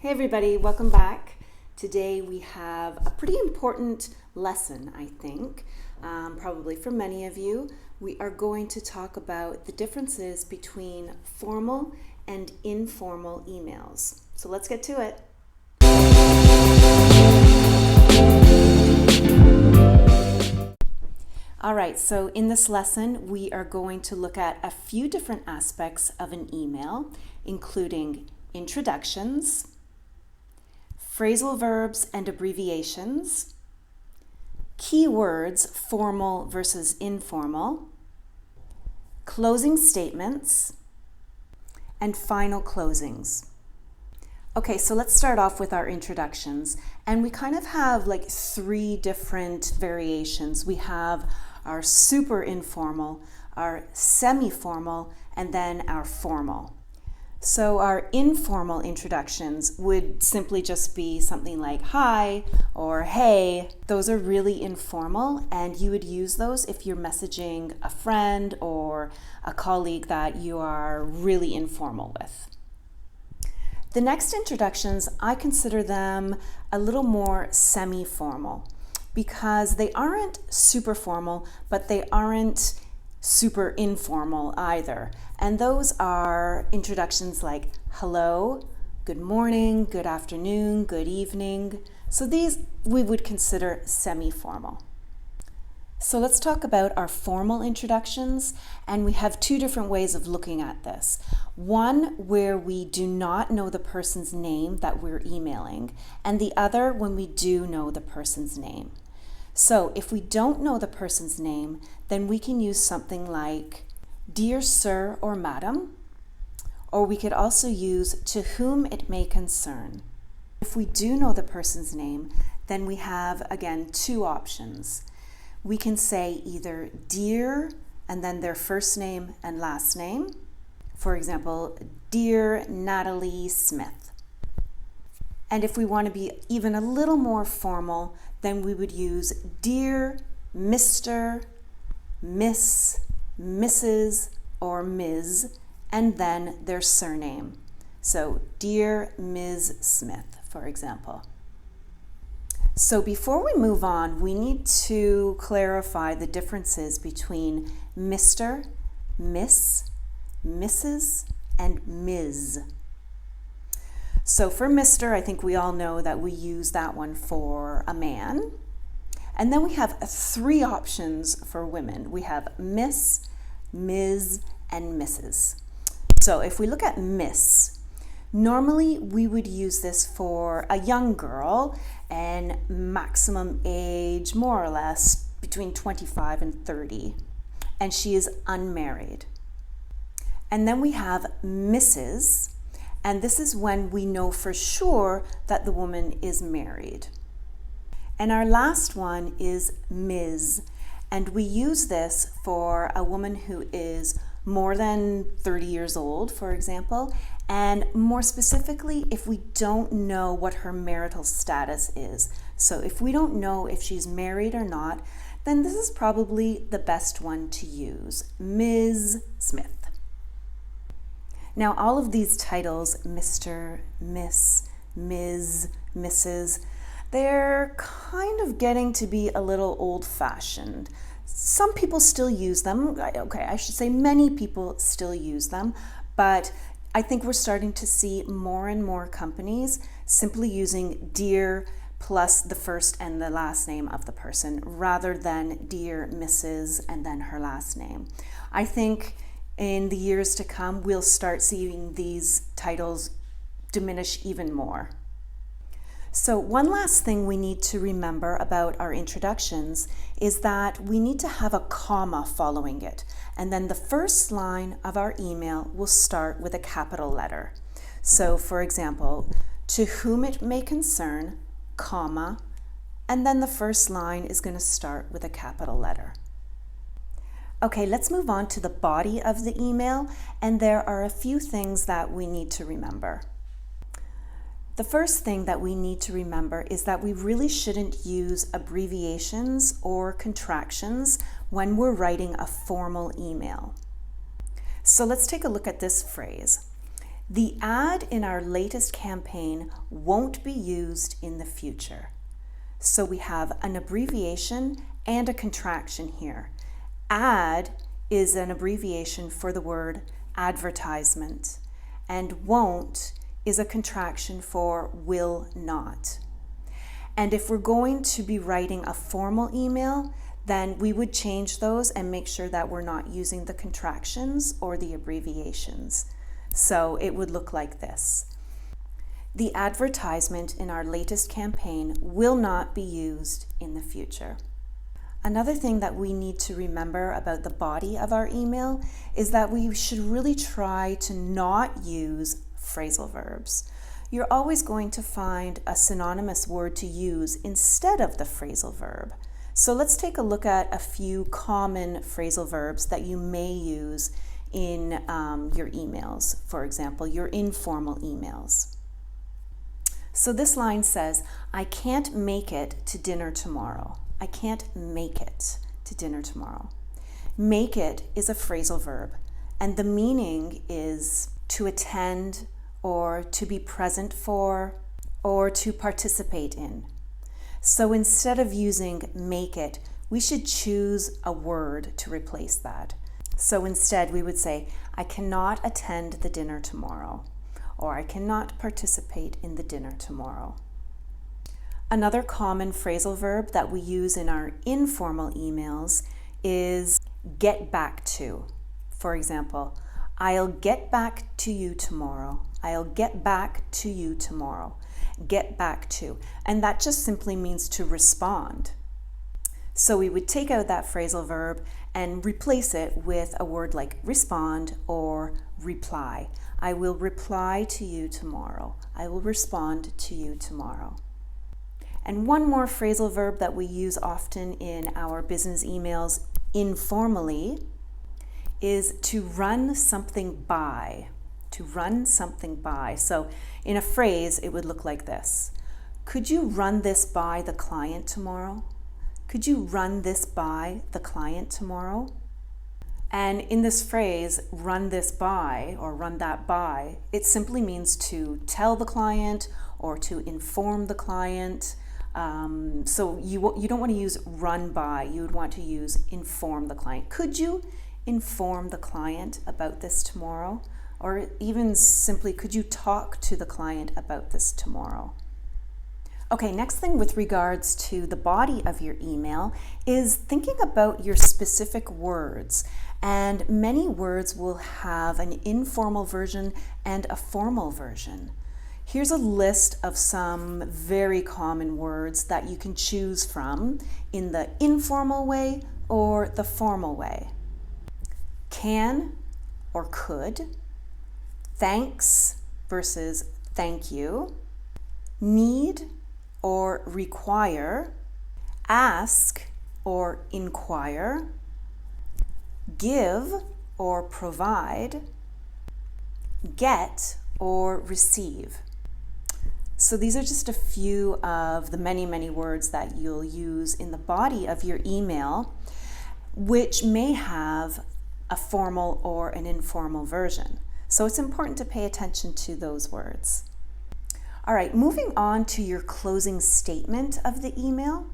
Hey everybody, welcome back. Today we have a pretty important lesson, I think, probably for many of you. We are going to talk about the differences between formal and informal emails. So let's get to it. All right, so in this lesson, we are going to look at a few different aspects of an email, including introductions, phrasal verbs and abbreviations, keywords, formal versus informal, closing statements, and final closings. Okay, so let's start off with our introductions. And we kind of have like three different variations. We have our super informal, our semi-formal, and then our formal. So our informal introductions would simply just be something like hi or hey. Those are really informal, and you would use those if you're messaging a friend or a colleague that you are really informal with. The next introductions, I consider them a little more semi-formal because they aren't super formal, but they aren't super informal either. And those are introductions like hello, good morning, good afternoon, good evening. So these we would consider semi-formal. So let's talk about our formal introductions, and we have two different ways of looking at this. One where we do not know the person's name that we're emailing, and the other when we do know the person's name. So if we don't know the person's name, then we can use something like Dear Sir or Madam, or we could also use To Whom It May Concern. If we do know the person's name, then we have, again, two options. We can say either Dear and then their first name and last name. For example, Dear Natalie Smith. And if we want to be even a little more formal, then we would use Dear Mr., Miss, Mrs., or Ms., and then their surname. So, Dear Ms. Smith, for example. So before we move on, we need to clarify the differences between Mr., Miss, Mrs., and Ms. So for Mr., I think we all know that we use that one for a man. And then we have three options for women. We have Miss, Ms., and Mrs. So if we look at Miss, normally we would use this for a young girl and maximum age more or less between 25 and 30. And she is unmarried. And then we have Mrs., and this is when we know for sure that the woman is married. And our last one is Ms., and we use this for a woman who is more than 30 years old, for example, and more specifically, if we don't know what her marital status is. So if we don't know if she's married or not, then this is probably the best one to use, Ms. Smith. Now, all of these titles, Mr., Miss, Ms., Mrs., they're kind of getting to be a little old-fashioned. Some people still use them. Okay, I should say many people still use them, but I think we're starting to see more and more companies simply using Dear plus the first and the last name of the person rather than Dear Mrs. and then her last name. I think in the years to come, we'll start seeing these titles diminish even more. So one last thing we need to remember about our introductions is that we need to have a comma following it. And then the first line of our email will start with a capital letter. So for example, To Whom It May Concern, comma, and then the first line is going to start with a capital letter. Okay, let's move on to the body of the email, and there are a few things that we need to remember. The first thing that we need to remember is that we really shouldn't use abbreviations or contractions when we're writing a formal email. So let's take a look at this phrase. The ad in our latest campaign won't be used in the future. So we have an abbreviation and a contraction here. Ad is an abbreviation for the word advertisement, and won't is a contraction for will not. And if we're going to be writing a formal email, then we would change those and make sure that we're not using the contractions or the abbreviations. So it would look like this. The advertisement in our latest campaign will not be used in the future. Another thing that we need to remember about the body of our email is that we should really try to not use phrasal verbs. You're always going to find a synonymous word to use instead of the phrasal verb. So let's take a look at a few common phrasal verbs that you may use in your emails, for example, your informal emails. So this line says, I can't make it to dinner tomorrow. I can't make it to dinner tomorrow. Make it is a phrasal verb, and the meaning is to attend or to be present for or to participate in. So instead of using make it, we should choose a word to replace that. So instead we would say, I cannot attend the dinner tomorrow, or I cannot participate in the dinner tomorrow. Another common phrasal verb that we use in our informal emails is get back to. For example, I'll get back to you tomorrow. I'll get back to you tomorrow. Get back to. And that just simply means to respond. So we would take out that phrasal verb and replace it with a word like respond or reply. I will reply to you tomorrow. I will respond to you tomorrow. And one more phrasal verb that we use often in our business emails informally is to run something by. To run something by. So in a phrase, it would look like this. Could you run this by the client tomorrow? Could you run this by the client tomorrow? And in this phrase, run this by or run that by, it simply means to tell the client or to inform the client. So you don't want to use run by, you would want to use inform the client. Could you inform the client about this tomorrow? Or even simply, could you talk to the client about this tomorrow? Okay, next thing with regards to the body of your email is thinking about your specific words. And many words will have an informal version and a formal version. Here's a list of some very common words that you can choose from in the informal way or the formal way. Can or could, thanks versus thank you, need or require, ask or inquire, give or provide, get or receive. So these are just a few of the many, many words that you'll use in the body of your email, which may have a formal or an informal version. So it's important to pay attention to those words. All right, moving on to your closing statement of the email.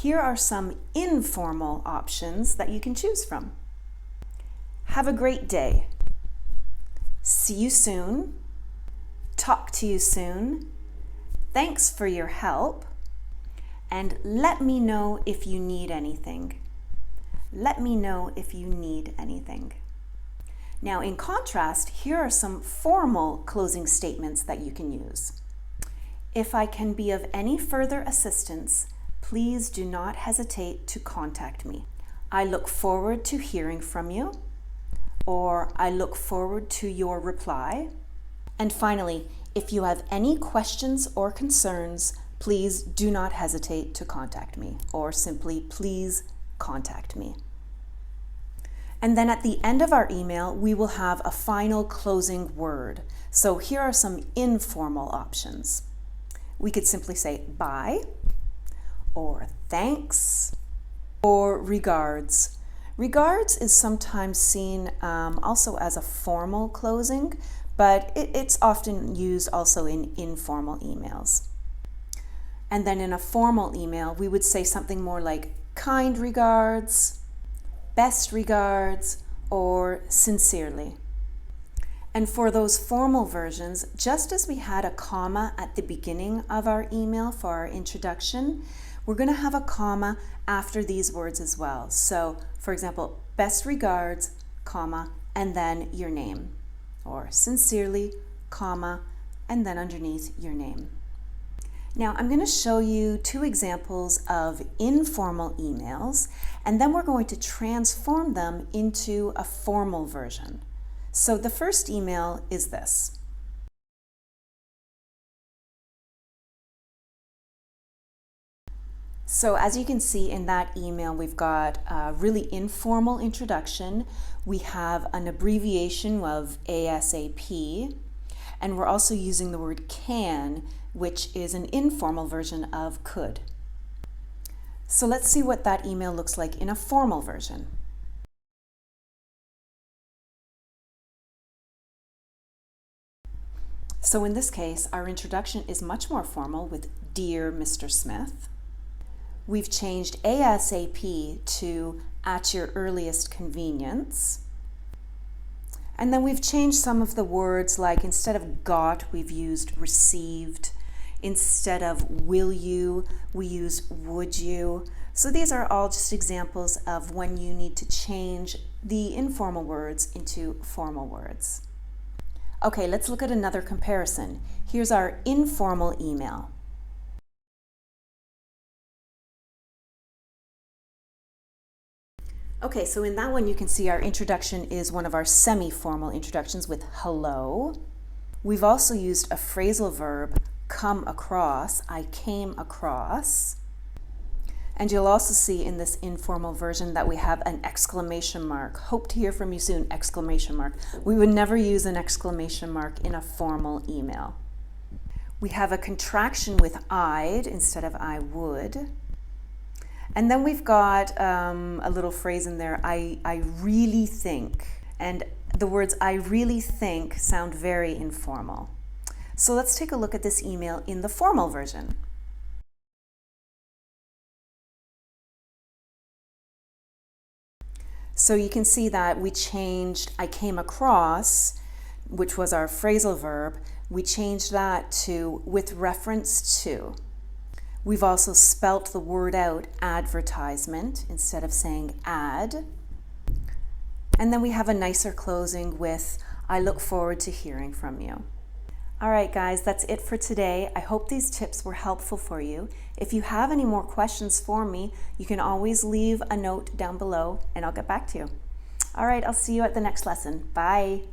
Here are some informal options that you can choose from. Have a great day. See you soon. Talk to you soon. Thanks for your help. And let me know if you need anything. Let me know if you need anything. Now, in contrast, here are some formal closing statements that you can use. If I can be of any further assistance, please do not hesitate to contact me. I look forward to hearing from you, or I look forward to your reply. And finally, if you have any questions or concerns, please do not hesitate to contact me, or simply please contact me. And then at the end of our email, we will have a final closing word. So here are some informal options. We could simply say bye, or thanks, or regards. Regards is sometimes seen also as a formal closing, but it's often used also in informal emails. And then in a formal email, we would say something more like kind regards, best regards, or sincerely. And for those formal versions, just as we had a comma at the beginning of our email for our introduction, we're going to have a comma after these words as well. So, for example, best regards, comma, and then your name. Or sincerely, comma, and then underneath your name. Now, I'm going to show you 2 examples of informal emails, and then we're going to transform them into a formal version. So the first email is this. So as you can see in that email, we've got a really informal introduction. We have an abbreviation of ASAP, and we're also using the word can, which is an informal version of could. So let's see what that email looks like in a formal version. So in this case, our introduction is much more formal with Dear Mr. Smith. We've changed ASAP to at your earliest convenience. And then we've changed some of the words, like instead of got, we've used received. Instead of will you, we use would you. So these are all just examples of when you need to change the informal words into formal words. Okay, let's look at another comparison. Here's our informal email. Okay, so in that one you can see our introduction is one of our semi-formal introductions with hello. We've also used a phrasal verb, come across, I came across. And you'll also see in this informal version that we have an exclamation mark. Hope to hear from you soon, exclamation mark. We would never use an exclamation mark in a formal email. We have a contraction with I'd instead of I would. And then we've got a little phrase in there, I really think. And the words I really think sound very informal. So let's take a look at this email in the formal version. So you can see that we changed I came across, which was our phrasal verb, we changed that to with reference to. We've also spelt the word out advertisement instead of saying ad. And then we have a nicer closing with I look forward to hearing from you. All right, guys, that's it for today. I hope these tips were helpful for you. If you have any more questions for me, you can always leave a note down below and I'll get back to you. All right, I'll see you at the next lesson. Bye.